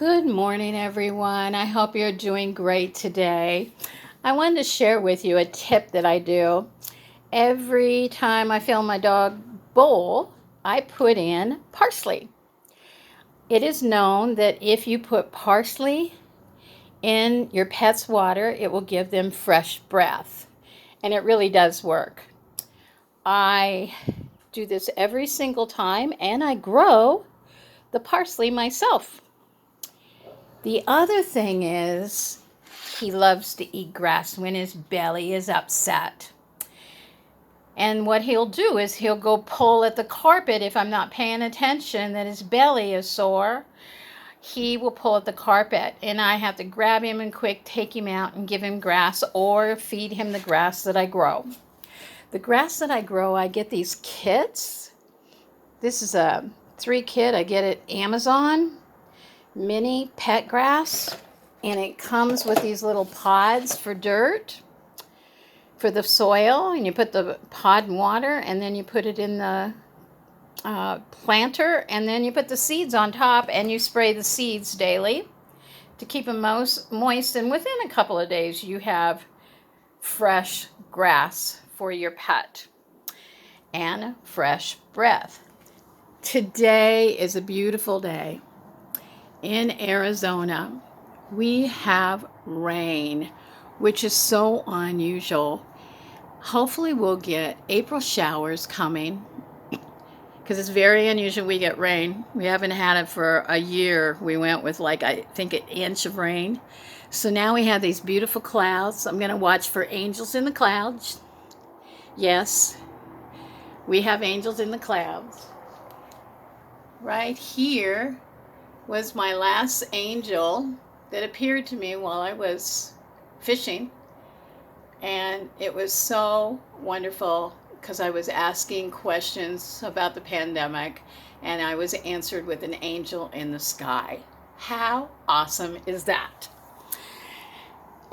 Good morning, everyone. I hope you're doing great today. I wanted to share with you a tip that I do. Every time I fill my dog bowl, I put in parsley. It is known that if you put parsley in your pet's water, it will give them fresh breath. And it really does work. I do this every single time, and I grow the parsley myself. The other thing is he loves to eat grass when his belly is upset. And what he'll do is he'll go pull at the carpet if I'm not paying attention that his belly is sore. He will pull at the carpet and I have to grab him and quick take him out and give him grass or feed him the grass that I grow. The grass that I grow, I get these kits. This is a 3-kit I get at Amazon. Mini pet grass, and it comes with these little pods for dirt, for the soil, and you put the pod in water and then you put it in the planter, and then you put the seeds on top and you spray the seeds daily to keep them moist, and within a couple of days you have fresh grass for your pet and fresh breath. Today is a beautiful day. In Arizona, we have rain, which is so unusual. Hopefully we'll get April showers coming because it's very unusual we get rain. We haven't had it for a year. We went with I think an inch of rain. So now we have these beautiful clouds. I'm going to watch for angels in the clouds. Yes, we have angels in the clouds. Right here was my last angel that appeared to me while I was fishing, and it was so wonderful because I was asking questions about the pandemic and I was answered with an angel in the sky. How awesome is that?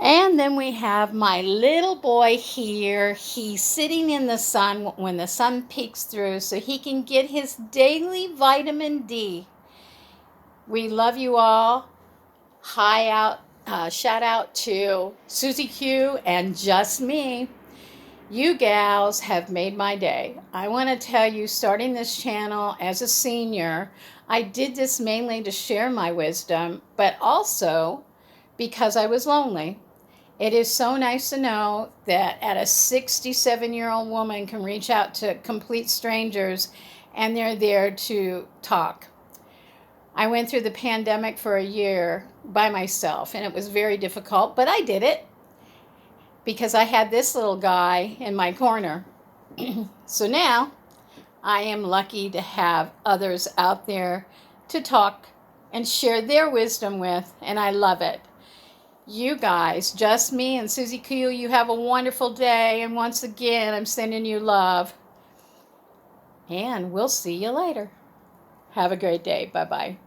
And then we have my little boy here. He's sitting in the sun when the sun peeks through so he can get his daily vitamin D. We love you all. Shout out to Susie Q and Just Me. You gals have made my day. I want to tell you, starting this channel as a senior, I did this mainly to share my wisdom, but also because I was lonely. It is so nice to know that a 67-year-old woman can reach out to complete strangers and they're there to talk. I went through the pandemic for a year by myself, and it was very difficult, but I did it because I had this little guy in my corner. So now I am lucky to have others out there to talk and share their wisdom with, and I love it. You guys, Just Me and Susie Q, you have a wonderful day, and once again, I'm sending you love. And we'll see you later. Have a great day. Bye-bye.